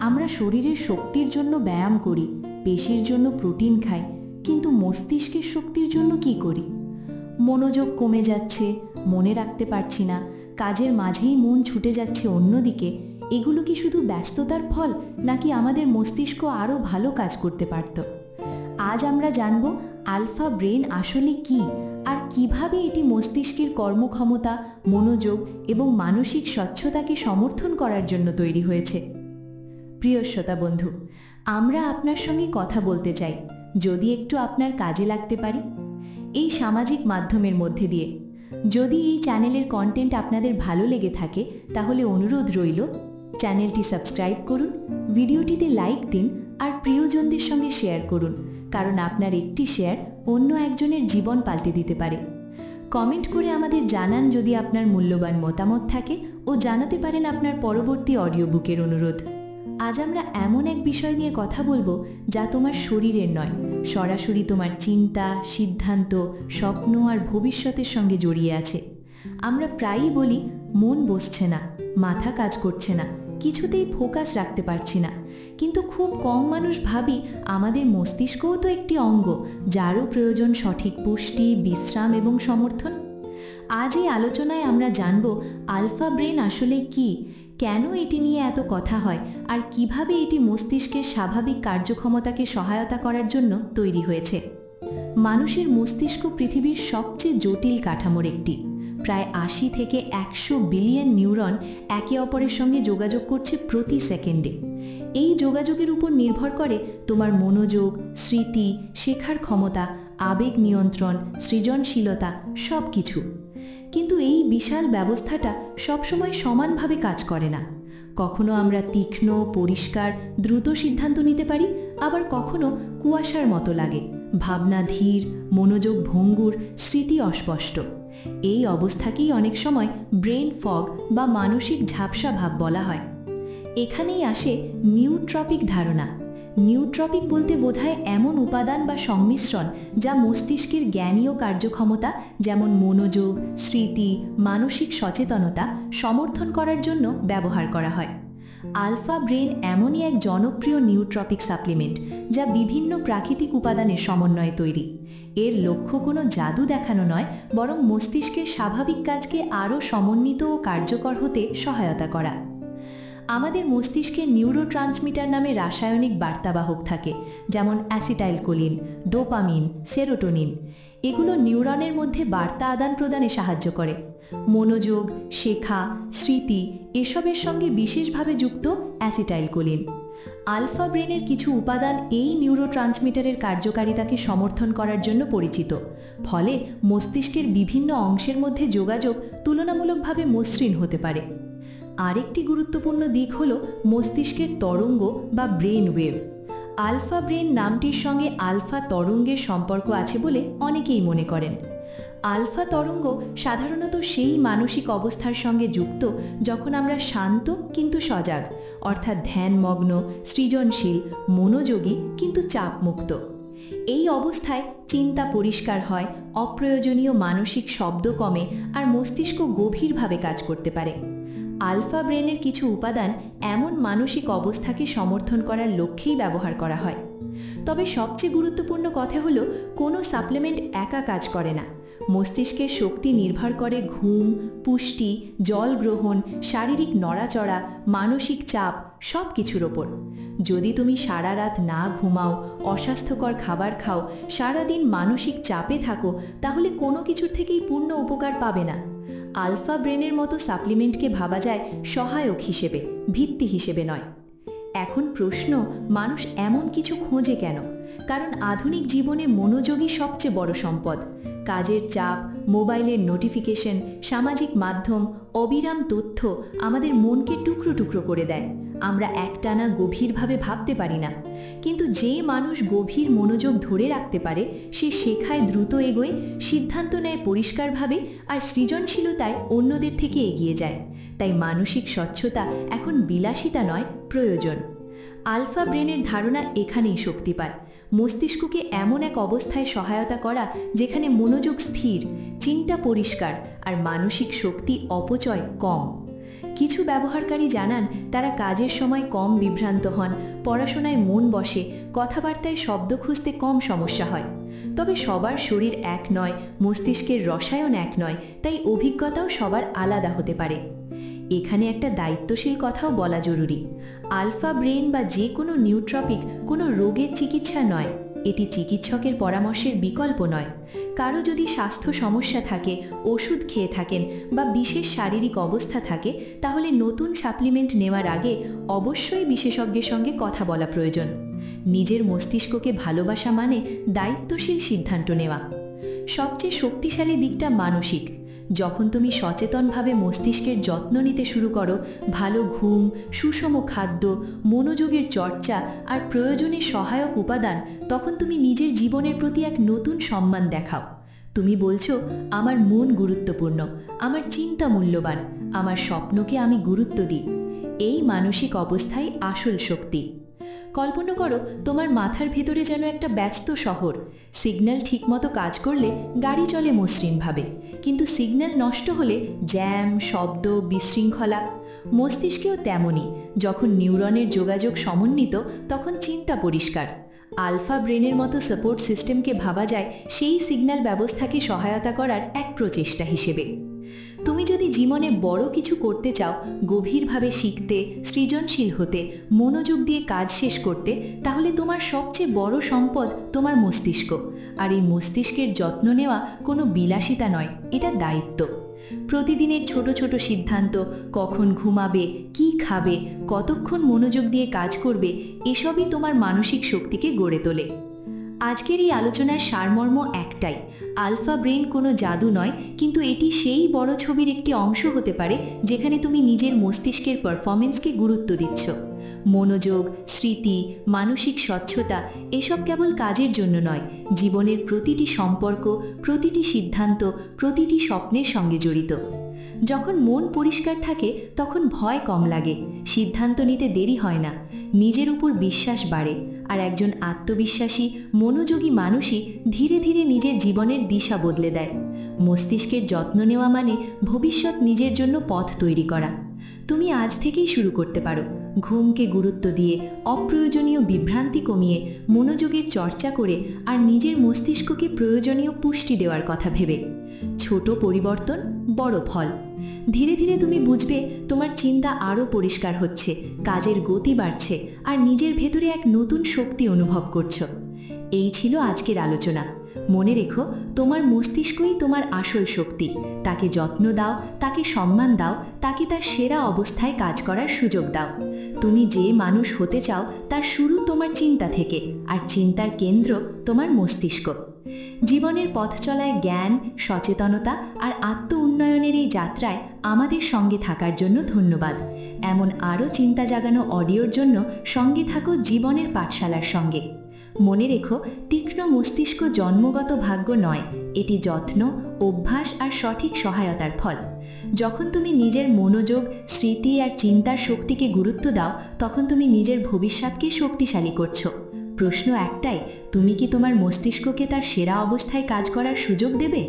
আমরা শরীরের শক্তির জন্য ব্যায়াম করি, পেশির জন্য প্রোটিন খাই, কিন্তু মস্তিষ্কের শক্তির জন্য কি করি? মনোযোগ কমে যাচ্ছে, মনে রাখতে পারছি না, কাজের মাঝেই মন ছুটে যাচ্ছে অন্যদিকে। এগুলো কি শুধু ব্যস্ততার ফল, নাকি আমাদের মস্তিষ্ক আরও ভালো কাজ করতে পারত? আজ আমরা জানব আলফা ব্রেন আসলে কি, আর কিভাবে এটি মস্তিষ্কের কর্মক্ষমতা, মনোযোগ এবং মানসিক স্বচ্ছতাকে সমর্থন করার জন্য তৈরি হয়েছে। প্রিয় শ্রোতা বন্ধু, আমরা আপনার সঙ্গে কথা বলতে চাই, যদি একটু আপনার কাজে লাগতে পারি এই সামাজিক মাধ্যমের মধ্যে দিয়ে। যদি এই চ্যানেলের কন্টেন্ট আপনাদের ভালো লেগে থাকে, তাহলে অনুরোধ রইল চ্যানেলটি সাবস্ক্রাইব করুন, ভিডিওটিতে লাইক দিন আর প্রিয়জনদের সঙ্গে শেয়ার করুন, কারণ আপনার একটি শেয়ার অন্য একজনের জীবন পাল্টে দিতে পারে। কমেন্ট করে আমাদের জানান যদি আপনার মূল্যবান মতামত থাকে, ও জানাতে পারেন আপনার পরবর্তী অডিও বুকের অনুরোধ। আজ আমরা এমন এক বিষয় নিয়ে কথা বলবো যা তোমার শরীরের নয়, সরাসরি তোমার চিন্তা, সিদ্ধান্ত, স্বপ্ন আর ভবিষ্যতের সঙ্গে জড়িয়ে আছে। আমরা প্রায়ই বলি মন বসছে না, মাথা কাজ করছে না, কিছুতেই ফোকাস রাখতে পারছি না, কিন্তু খুব কম মানুষ ভাবি আমাদের মস্তিষ্কও তো একটি অঙ্গ, যারও প্রয়োজন সঠিক পুষ্টি, বিশ্রাম এবং সমর্থন। আজ এই আলোচনায় আমরা জানব আলফা ব্রেন আসলে কি, কেন এটি নিয়ে এত কথা হয়, আর কিভাবে এটি মস্তিষ্কের স্বাভাবিক কার্যক্ষমতাকে সহায়তা করার জন্য তৈরি হয়েছে। মানুষের মস্তিষ্ক পৃথিবীর সবচেয়ে জটিল কাঠামোর একটি। প্রায় 80 থেকে 100 বিলিয়ন নিউরন একে অপরের সঙ্গে যোগাযোগ করছে প্রতি সেকেন্ডে। এই যোগাযোগের উপর নির্ভর করে তোমার মনোযোগ, স্মৃতি, শেখার ক্ষমতা, আবেগ নিয়ন্ত্রণ, সৃজনশীলতা, সব কিছু। কিন্তু এই বিশাল ব্যবস্থাটা সবসময় সমানভাবে কাজ করে না। কখনো আমরা তীক্ষ্ণ, পরিষ্কার, দ্রুত সিদ্ধান্ত নিতে পারি, আবার কখনো কুয়াশার মতো লাগে, ভাবনা ধীর, মনোযোগ ভঙ্গুর, স্মৃতি অস্পষ্ট। এই অবস্থাকেই অনেক সময় ব্রেন ফগ বা মানসিক ঝাপসা ভাব বলা হয়। এখানেই আসে নিউট্রপিক ধারণা। নিউট্রপিক বলতে বোঝায় এমন উপাদান বা সংমিশ্রণ যা মস্তিষ্কের জ্ঞানীয় কার্যক্ষমতা, যেমন মনোযোগ, স্মৃতি, মানসিক সচেতনতা সমর্থন করার জন্য ব্যবহার করা হয়। আলফা ব্রেন এমনই এক জনপ্রিয় নিউট্রপিক সাপ্লিমেন্ট যা বিভিন্ন প্রাকৃতিক উপাদানের সমন্বয়ে তৈরি। এর লক্ষ্য কোনো জাদু দেখানো নয়, বরং মস্তিষ্কের স্বাভাবিক কাজকে আরও সমন্বিত ও কার্যকর হতে সহায়তা করা। আমাদের মস্তিষ্কে নিউরোট্রান্সমিটার নামে রাসায়নিক বার্তাবাহক থাকে, যেমন অ্যাসিটাইলকোলিন, ডোপামিন, সেরোটোনিন। এগুলো নিউরনের মধ্যে বার্তা আদান প্রদানে সাহায্য করে। মনোযোগ, শেখা, স্মৃতি এসবের সঙ্গে বিশেষভাবে যুক্ত অ্যাসিটাইলকোলিন। আলফা ব্রেনের কিছু উপাদান এই নিউরোট্রান্সমিটারের কার্যকারিতাকে সমর্থন করার জন্য পরিচিত। ফলে মস্তিষ্কের বিভিন্ন অংশের মধ্যে যোগাযোগ তুলনামূলকভাবে মসৃণ হতে পারে। আরেকটি গুরুত্বপূর্ণ দিক হল মস্তিষ্কের তরঙ্গ বা ব্রেন ওয়েভ। আলফা ব্রেন নামটির সঙ্গে আলফা তরঙ্গের সম্পর্ক আছে বলে অনেকেই মনে করেন। আলফা তরঙ্গ সাধারণত সেই মানসিক অবস্থার সঙ্গে যুক্ত যখন আমরা শান্ত কিন্তু সজাগ, অর্থাৎ ধ্যানমগ্ন, সৃজনশীল, মনোযোগী কিন্তু চাপমুক্ত। এই অবস্থায় চিন্তা পরিষ্কার হয়, অপ্রয়োজনীয় মানসিক শব্দ কমে আর মস্তিষ্ক গভীরভাবে কাজ করতে পারে। আলফা ব্রেনের কিছু উপাদান এমন মানসিক অবস্থাকে সমর্থন করার লক্ষ্যেই ব্যবহার করা হয়। তবে সবচেয়ে গুরুত্বপূর্ণ কথা হলো, কোনো সাপ্লিমেন্ট একা কাজ করে না। মস্তিষ্কের শক্তি নির্ভর করে ঘুম, পুষ্টি, জল গ্রহণ, শারীরিক নড়াচড়া, মানসিক চাপ সব কিছুর ওপর। যদি তুমি সারা রাত না ঘুমাও, অস্বাস্থ্যকর খাবার খাও, সারাদিন মানসিক চাপে থাকো, তাহলে কোনো কিছুর থেকেই পূর্ণ উপকার পাবে না। আলফা ব্রেনের মতো সাপ্লিমেন্টকে ভাবা যায় সহায়ক হিসেবে, ভিত্তি হিসেবে নয়। এখন প্রশ্ন, মানুষ এমন কিছু খোঁজে কেন? কারণ আধুনিক জীবনে মনোযোগই সবচেয়ে বড় সম্পদ। কাজের চাপ, মোবাইলের নোটিফিকেশন, সামাজিক মাধ্যম, অবিরাম তথ্য আমাদের মনকে টুকরো টুকরো করে দেয়। আমরা একটানা গভীরভাবে ভাবতে পারি না। কিন্তু যে মানুষ গভীর মনোযোগ ধরে রাখতে পারে, সে শেখায় দ্রুত এগোয়, সিদ্ধান্ত নেয় পরিষ্কারভাবে, আর সৃজনশীলতায় অন্যদের থেকে এগিয়ে যায়। তাই মানসিক স্বচ্ছতা এখন বিলাসিতা নয়, প্রয়োজন। আলফা ব্রেনের ধারণা এখানেই শক্তি পায়। মস্তিষ্ককে এমন এক অবস্থায় সহায়তা করা যেখানে মনোযোগ স্থির, চিন্তা পরিষ্কার আর মানসিক শক্তি অপচয় কম। কিছু ব্যবহারকারী জানান তারা কাজের সময় কম বিভ্রান্ত হন, পড়াশোনায় মন বসে, কথাবার্তায় শব্দ খুঁজতে কম সমস্যা হয়। তবে সবার শরীর এক নয়, মস্তিষ্কের রসায়ন এক নয়, তাই অভিজ্ঞতাও সবার আলাদা হতে পারে। এখানে একটা দায়িত্বশীল কথাও বলা জরুরি। আলফা ব্রেন বা যে কোনো নিউট্রপিক কোনো রোগের চিকিৎসা নয়, এটি চিকিৎসকের পরামর্শের বিকল্প নয়। কারো যদি স্বাস্থ্য সমস্যা থাকে, ওষুধ খেয়ে থাকেন বা বিশেষ শারীরিক অবস্থা থাকে, তাহলে নতুন সাপ্লিমেন্ট নেওয়ার আগে অবশ্যই বিশেষজ্ঞের সঙ্গে কথা বলা প্রয়োজন। নিজের মস্তিষ্ককে ভালোবাসা মানে দায়িত্বশীল সিদ্ধান্ত নেওয়া। সবচেয়ে শক্তিশালী দিকটা মানসিক। যখন তুমি সচেতনভাবে মস্তিষ্কের যত্ন নিতে শুরু করো, ভালো ঘুম, সুষম খাদ্য, মনোযোগের চর্চা আর প্রয়োজনে সহায়ক উপাদান, তখন তুমি নিজের জীবনের প্রতি এক নতুন সম্মান দেখাও। তুমি বলছো, আমার মন গুরুত্বপূর্ণ, আমার চিন্তা মূল্যবান, আমার স্বপ্নকে আমি গুরুত্ব দিই। এই মানসিক অবস্থাই আসল শক্তি। কল্পনা করো তোমার মাথার ভেতরে যেন একটা ব্যস্ত শহর। সিগন্যাল ঠিকমতো কাজ করলে গাড়ি চলে মসৃণভাবে, কিন্তু সিগন্যাল নষ্ট হলে জ্যাম, শব্দ, বিশৃঙ্খলা। মস্তিষ্কেও তেমনই। যখন নিউরনের যোগাযোগ সমন্বিত, তখন চিন্তা পরিষ্কার। আলফা ব্রেনের মতো সাপোর্ট সিস্টেমকে ভাবা যায় সেই সিগন্যাল ব্যবস্থাকে সহায়তা করার এক প্রচেষ্টা হিসেবে। তুমি যদি জীবনে বড় কিছু করতে চাও, গভীরভাবে শিখতে, সৃজনশীল হতে, মনোযোগ দিয়ে কাজ শেষ করতে, তাহলে তোমার সবচেয়ে বড় সম্পদ তোমার মস্তিষ্ক। আর এই মস্তিষ্কের যত্ন নেওয়া কোনো বিলাসিতা নয়, এটা দায়িত্ব। প্রতিদিনের ছোট ছোট সিদ্ধান্ত, কখন ঘুমাবে, কি খাবে, কতক্ষণ মনোযোগ দিয়ে কাজ করবে, এসবই তোমার মানসিক শক্তিকে গড়ে তোলে। আজকের এই আলোচনার সারমর্ম একটাই, আলফা ব্রেন কোনো জাদু নয়, কিন্তু এটি সেই বড় ছবির একটি অংশ হতে পারে যেখানে তুমি নিজের মস্তিষ্কের পারফরমেন্সকে গুরুত্ব দিচ্ছ। মনোযোগ, স্মৃতি, মানসিক স্বচ্ছতা এসব কেবল কাজের জন্য নয়, জীবনের প্রতিটি সম্পর্ক, প্রতিটি সিদ্ধান্ত, প্রতিটি স্বপ্নের সঙ্গে জড়িত। যখন মন পরিষ্কার থাকে তখন ভয় কম লাগে, সিদ্ধান্ত নিতে দেরি হয় না, নিজের উপর বিশ্বাস বাড়ে, আর একজন আত্মবিশ্বাসী, মনোযোগী মানুষই ধীরে ধীরে নিজের জীবনের দিশা বদলে দেয়। মস্তিষ্কের যত্ন নেওয়া মানে ভবিষ্যৎ নিজের জন্য পথ তৈরি করা। তুমি আজ থেকেই শুরু করতে পারো, ঘুমকে গুরুত্ব দিয়ে, অপ্রয়োজনীয় বিভ্রান্তি কমিয়ে, মনোযোগের চর্চা করে, আর নিজের মস্তিষ্ককে প্রয়োজনীয় পুষ্টি দেওয়ার কথা ভেবে। ছোট পরিবর্তন, বড় ফল। ধীরে ধীরে তুমি বুঝবে তোমার চিন্তা আরও পরিষ্কার হচ্ছে, কাজের গতি বাড়ছে, আর নিজের ভেতরে এক নতুন শক্তি অনুভব করছো। এই ছিল আজকের আলোচনা। মনে রেখো, তোমার মস্তিষ্কই তোমার আসল শক্তি। তাকে যত্ন দাও, তাকে সম্মান দাও, তাকে তার সেরা অবস্থায় কাজ করার সুযোগ দাও। তুমি যে মানুষ হতে চাও তার শুরু তোমার চিন্তা থেকে, আর চিন্তার কেন্দ্র তোমার মস্তিষ্ক। জীবনের পথ চলায় জ্ঞান, সচেতনতা আর আত্ম উন্নয়নের এই যাত্রায় আমাদের সঙ্গে থাকার জন্য ধন্যবাদ। এমন আরও চিন্তা জাগানো অডিওর জন্য সঙ্গে থাকো জীবনের পাঠশালার সঙ্গে। মনে রেখো, তীক্ষ্ণ মস্তিষ্ক জন্মগত ভাগ্য নয়, এটি যত্ন, অভ্যাস আর সঠিক সহায়তার ফল। যখন তুমি নিজের মনোযোগ, স্মৃতি আর চিন্তার শক্তিকে গুরুত্ব দাও, তখন তুমি নিজের ভবিষ্যৎকে শক্তিশালী করছো। প্রশ্ন একটাই, তুমি কি তোমার মস্তিষ্ককে তার সেরা অবস্থায় কাজ করার সুযোগ দেবে?